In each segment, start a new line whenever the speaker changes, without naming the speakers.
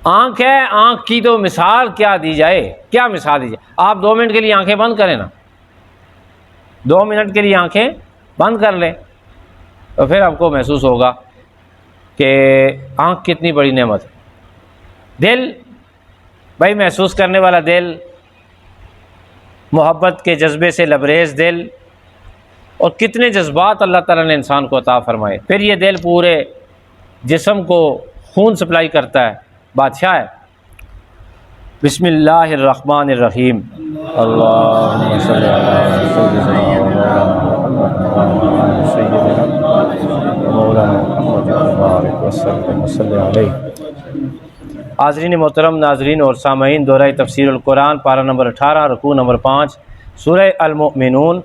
آنکھ ہے، آنکھ کی تو مثال کیا دی جائے، کیا مثال دی جائے۔ آپ 2 منٹ کے لیے آنکھیں بند کریں نا، 2 منٹ کے لیے آنکھیں بند کر لیں تو پھر آپ کو محسوس ہوگا کہ آنکھ کتنی بڑی نعمت ہے۔ دل، بھائی محسوس کرنے والا دل، محبت کے جذبے سے لبریز دل، اور کتنے جذبات اللہ تعالیٰ نے انسان کو عطا فرمائے۔ پھر یہ دل پورے جسم کو خون سپلائی کرتا ہے، بادشاہ ہے۔ بسم اللہ الرحمن الرحیم، اللہم صلی علی سیدنا مولانا محمد وبارک وسلم وصلی علیہ۔ حاضرین محترم، ناظرین اور سامعین، دورہ تفسیر القرآن، پارہ نمبر 18، رکوع نمبر 5، سورہ المؤمنون،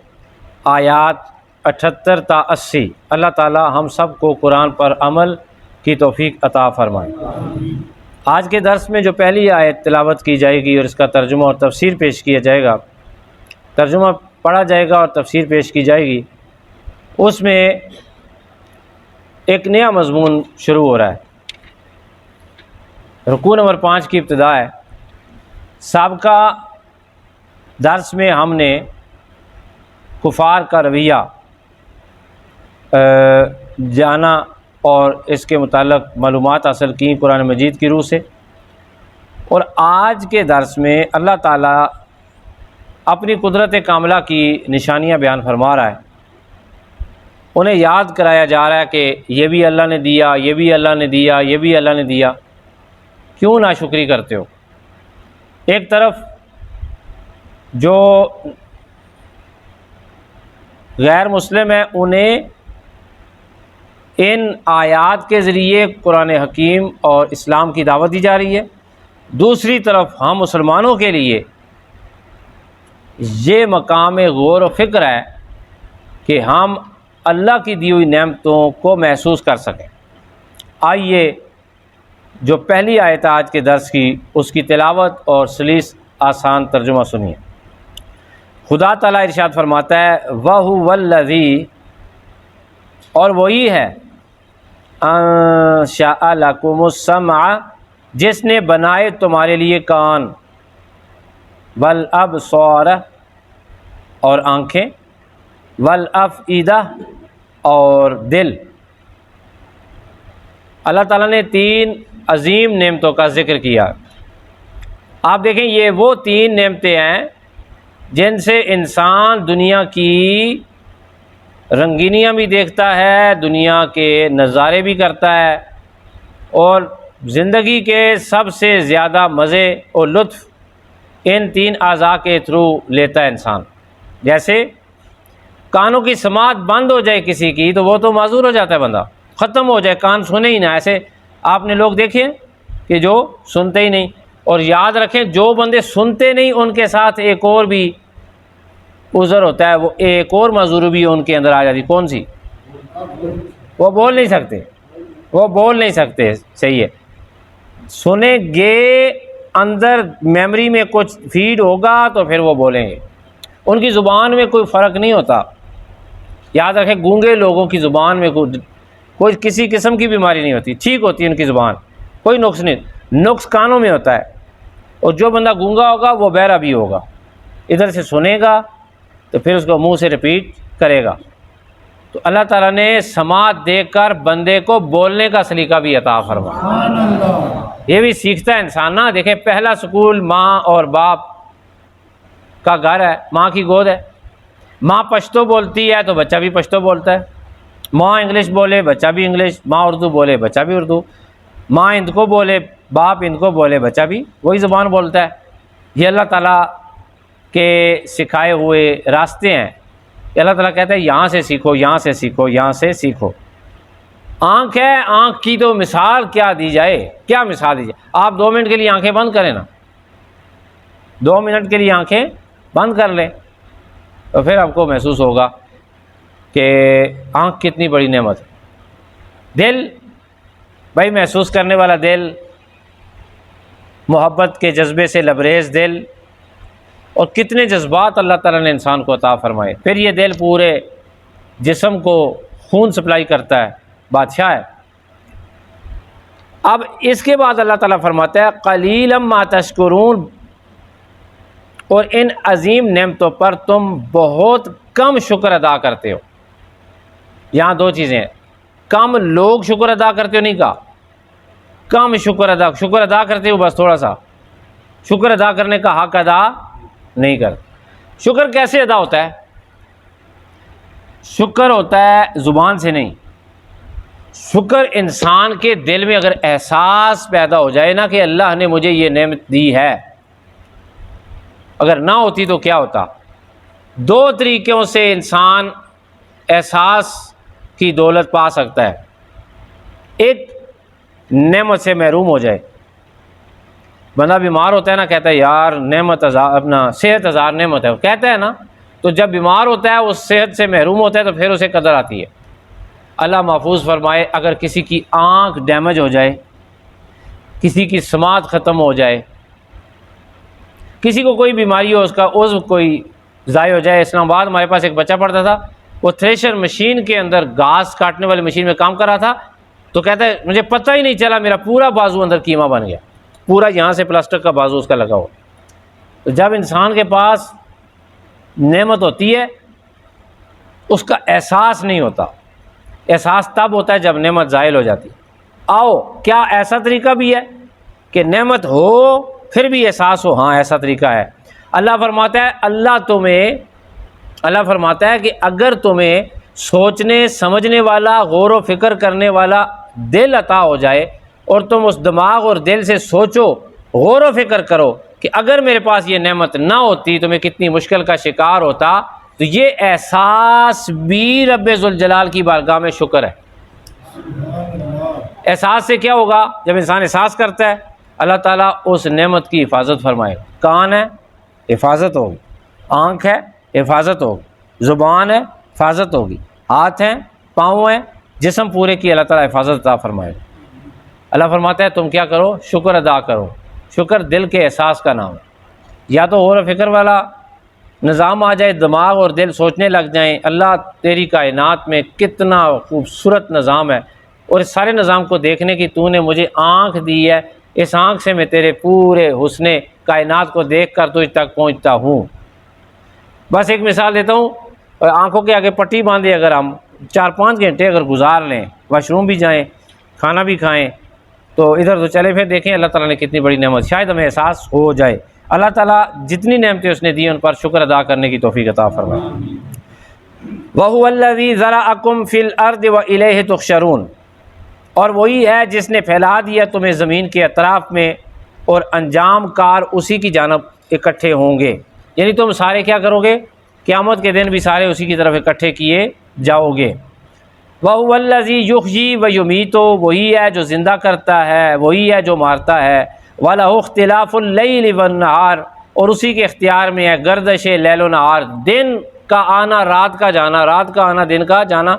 آیات 78 تا 80۔ اللہ تعالی ہم سب کو قرآن پر عمل کی توفیق عطا فرمائے۔ آج کے درس میں جو پہلی آیت تلاوت کی جائے گی اور اس کا ترجمہ اور تفسیر پیش کیا جائے گا، ترجمہ پڑھا جائے گا اور تفسیر پیش کی جائے گی، اس میں ایک نیا مضمون شروع ہو رہا ہے۔ رکوع نمبر 5 کی ابتدا ہے۔ سابقہ درس میں ہم نے کفار کا رویہ جانا اور اس کے متعلق معلومات حاصل کی قرآن مجید کی روح سے، اور آج کے درس میں اللہ تعالیٰ اپنی قدرت کاملہ کی نشانیاں بیان فرما رہا ہے۔ انہیں یاد کرایا جا رہا ہے کہ یہ بھی اللہ نے دیا، یہ بھی اللہ نے دیا، یہ بھی اللہ نے دیا، کیوں ناشکری کرتے ہو؟ ایک طرف جو غیر مسلم ہیں انہیں ان آیات کے ذریعے قرآن حکیم اور اسلام کی دعوت دی جا رہی ہے، دوسری طرف ہم مسلمانوں کے لیے یہ مقام غور و فکر ہے کہ ہم اللہ کی دی ہوئی نعمتوں کو محسوس کر سکیں۔ آئیے جو پہلی آیت آج کے درس کی، اس کی تلاوت اور سلیس آسان ترجمہ سنیے۔ خدا تعالیٰ ارشاد فرماتا ہے، وَهُوَ الَّذِي، اور وہی ہے، أَنشَأَ لَكُمُ السَّمْعَ، جس نے بنائے تمہارے لیے کان، وَالْأَبْصَارَ، اور آنکھیں، وَالْأَفْئِدَةَ، اور دل۔ اللہ تعالیٰ نے 3 عظیم نعمتوں کا ذکر کیا۔ آپ دیکھیں یہ وہ 3 نعمتیں ہیں جن سے انسان دنیا کی رنگینیاں بھی دیکھتا ہے، دنیا کے نظارے بھی کرتا ہے، اور زندگی کے سب سے زیادہ مزے اور لطف ان 3 اعضاء کے تھرو لیتا ہے انسان۔ جیسے کانوں کی سماعت بند ہو جائے کسی کی تو وہ تو معذور ہو جاتا ہے بندہ، ختم ہو جائے، کان سنے ہی نہ۔ ایسے آپ نے لوگ دیکھے کہ جو سنتے ہی نہیں، اور یاد رکھیں جو بندے سنتے نہیں ان کے ساتھ ایک اور بھی عذر ہوتا ہے، وہ ایک اور معذوری بھی ان کے اندر آ جاتی۔ کون سی؟ وہ بول نہیں سکتے، وہ بول نہیں سکتے، صحیح ہے۔ سنیں گے، اندر میموری میں کچھ فیڈ ہوگا تو پھر وہ بولیں گے۔ ان کی زبان میں کوئی فرق نہیں ہوتا۔ یاد رکھیں گونگے لوگوں کی زبان میں کوئی کسی قسم کی بیماری نہیں ہوتی، ٹھیک ہوتی ہے ان کی زبان، کوئی نقص نہیں۔ نقص کانوں میں ہوتا ہے، اور جو بندہ گونگا ہوگا وہ بہرا بھی ہوگا، ادھر سے سنے گا تو پھر اس کو منہ سے ریپیٹ کرے گا۔ تو اللہ تعالیٰ نے سماعت دے کر بندے کو بولنے کا سلیقہ بھی عطا فرمایا۔ یہ بھی سیکھتا ہے انسان نا۔ دیکھیں پہلا سکول ماں اور باپ کا گھر ہے، ماں کی گود ہے۔ ماں پشتو بولتی ہے تو بچہ بھی پشتو بولتا ہے، ماں انگلش بولے بچہ بھی انگلش، ماں اردو بولے بچہ بھی اردو، ماں ہند کو بولے باپ ہند کو بولے بچہ بھی وہی زبان بولتا ہے۔ یہ اللہ تعالیٰ کے سکھائے ہوئے راستے ہیں۔ اللہ تعالیٰ کہتا ہے یہاں سے سیکھو، یہاں سے سیکھو، یہاں سے سیکھو۔ آنکھ ہے، آنکھ کی تو مثال کیا دی جائے، کیا مثال دی جائے۔ آپ 2 منٹ کے لیے آنکھیں بند کریں نا، 2 منٹ کے لیے آنکھیں بند کر لیں تو پھر آپ کو محسوس ہوگا کہ آنکھ کتنی بڑی نعمت ہے۔ دل، بھائی محسوس کرنے والا دل، محبت کے جذبے سے لبریز دل، اور کتنے جذبات اللہ تعالیٰ نے انسان کو عطا فرمائے۔ پھر یہ دل پورے جسم کو خون سپلائی کرتا ہے، بادشاہ ہے۔ اب اس کے بعد اللہ تعالیٰ فرماتا ہے قلیلا ما تشکرون، اور ان عظیم نعمتوں پر تم بہت کم شکر ادا کرتے ہو۔ یہاں دو چیزیں ہیں، کم لوگ شکر ادا کرتے ہو نہیں کہا، کم شکر ادا کرتے ہو، بس تھوڑا سا شکر ادا کرنے کا حق ادا نہیں کرتے۔ شکر کیسے ادا ہوتا ہے؟ شکر ہوتا ہے زبان سے نہیں، شکر انسان کے دل میں اگر احساس پیدا ہو جائے نا کہ اللہ نے مجھے یہ نعمت دی ہے، اگر نہ ہوتی تو کیا ہوتا؟ دو طریقوں سے انسان احساس کی دولت پا سکتا ہے۔ ایک، نعمت سے محروم ہو جائے، بندہ بیمار ہوتا ہے نا، کہتا ہے یار نعمت اپنا صحت ہزار نعمت ہے، وہ کہتا ہے نا، تو جب بیمار ہوتا ہے اس صحت سے محروم ہوتا ہے تو پھر اسے قدر آتی ہے۔ اللہ محفوظ فرمائے، اگر کسی کی آنکھ ڈیمیج ہو جائے، کسی کی سماعت ختم ہو جائے، کسی کو کوئی بیماری ہو، اس کا عضو کوئی ضائع ہو جائے۔ اسلام آباد ہمارے پاس ایک بچہ پڑھتا تھا، وہ تھریشر مشین کے اندر گھاس کاٹنے والی مشین میں کام کر رہا تھا، تو کہتا ہے مجھے پتہ ہی نہیں چلا میرا پورا بازو اندر کیما بن گیا، پورا یہاں سے پلاسٹک کا بازو اس کا لگا ہوا۔ تو جب انسان کے پاس نعمت ہوتی ہے اس کا احساس نہیں ہوتا، احساس تب ہوتا ہے جب نعمت زائل ہو جاتی۔ آؤ، کیا ایسا طریقہ بھی ہے کہ نعمت ہو پھر بھی احساس ہو؟ ہاں، ایسا طریقہ ہے۔ اللہ فرماتا ہے کہ اگر تمہیں سوچنے سمجھنے والا، غور و فکر کرنے والا دل عطا ہو جائے اور تم اس دماغ اور دل سے سوچو، غور و فکر کرو کہ اگر میرے پاس یہ نعمت نہ ہوتی تو میں کتنی مشکل کا شکار ہوتا، تو یہ احساس بھی رب ذوالجلال کی بارگاہ میں شکر ہے۔ احساس سے کیا ہوگا؟ جب انسان احساس کرتا ہے اللہ تعالیٰ اس نعمت کی حفاظت فرمائے۔ کان ہے، حفاظت ہوگی، آنکھ ہے، حفاظت ہوگی، زبان ہے، حفاظت ہوگی، ہاتھ ہیں، پاؤں ہیں، جسم پورے کی اللہ تعالیٰ حفاظت عطا فرمائے۔ اللہ فرماتا ہے تم کیا کرو؟ شکر ادا کرو۔ شکر دل کے احساس کا نام ہے۔ یا تو غور و فکر والا نظام آ جائے، دماغ اور دل سوچنے لگ جائیں اللہ تیری کائنات میں کتنا خوبصورت نظام ہے، اور اس سارے نظام کو دیکھنے کی تو نے مجھے آنکھ دی ہے، اس آنکھ سے میں تیرے پورے حسن کائنات کو دیکھ کر تجھ تک پہنچتا ہوں۔ بس ایک مثال دیتا ہوں، آنکھوں کے آگے پٹی باندھے اگر ہم 4-5 گھنٹے اگر گزار لیں، واش روم بھی جائیں، کھانا بھی کھائیں، تو ادھر تو چلے پھر دیکھیں اللہ تعالیٰ نے کتنی بڑی نعمت، شاید ہمیں احساس ہو جائے۔ اللہ تعالیٰ جتنی نعمتیں اس نے دی ان پر شکر ادا کرنے کی توفیق عطا فرمائے۔ وَهُوَ الَّذِي ذَرَأَكُمْ فِي الْأَرْضِ وَإِلَيْهِ تُحْشَرُونَ، اور وہی ہے جس نے پھیلا دیا تمہیں زمین کے اطراف میں، اور انجام کار اسی کی جانب اکٹھے ہوں گے۔ یعنی تم سارے کیا کرو گے؟ قیامت کے دن بھی سارے اسی کی طرف اکٹھے کیے جاؤ گے۔ وَهُوَ الَّذِي يُحْيِي وَيُمِيتُ، وہی ہے جو زندہ کرتا ہے، وہی ہے جو مارتا ہے۔ وَلَهُ اخْتِلَافُ اللَّيْلِ وَالنَّهَارِ، اور اسی کے اختیار میں ہے گردش لیل و نہار، دن کا آنا رات کا جانا، رات کا آنا دن کا جانا،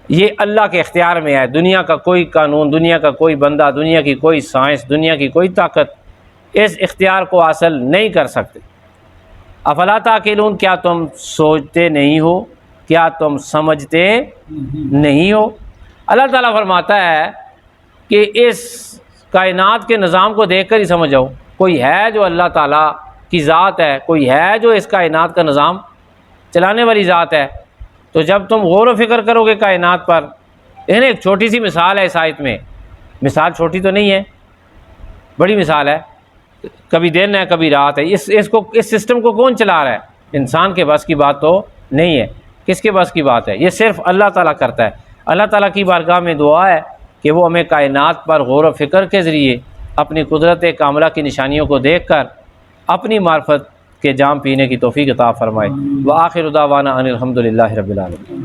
یہ اللہ کے اختیار میں ہے۔ دنیا کا کوئی قانون، دنیا کا کوئی بندہ، دنیا کی کوئی سائنس، دنیا کی کوئی طاقت اس اختیار کو حاصل نہیں کر سکتے۔ افلا تعقلون، کیا تم سوچتے نہیں ہو؟ کیا تم سمجھتے نہیں ہو؟ اللہ تعالیٰ فرماتا ہے کہ اس کائنات کے نظام کو دیکھ کر ہی سمجھ جاؤ، کوئی ہے جو اللہ تعالیٰ کی ذات ہے، کوئی ہے جو اس کائنات کا نظام چلانے والی ذات ہے۔ تو جب تم غور و فکر کرو گے کائنات پر، ایک چھوٹی سی مثال ہے اس آیت میں، مثال چھوٹی تو نہیں ہے، بڑی مثال ہے، کبھی دن ہے کبھی رات ہے، اس سسٹم کو کون چلا رہا ہے؟ انسان کے بس کی بات تو نہیں ہے۔ کس کے بس کی بات ہے؟ یہ صرف اللہ تعالیٰ کرتا ہے۔ اللہ تعالیٰ کی بارگاہ میں دعا ہے کہ وہ ہمیں کائنات پر غور و فکر کے ذریعے اپنی قدرت کاملہ کی نشانیوں کو دیکھ کر اپنی معرفت کے جام پینے کی توفیق عطا فرمائے۔ وآخر دعوانا ان الحمد للہ رب العالمین۔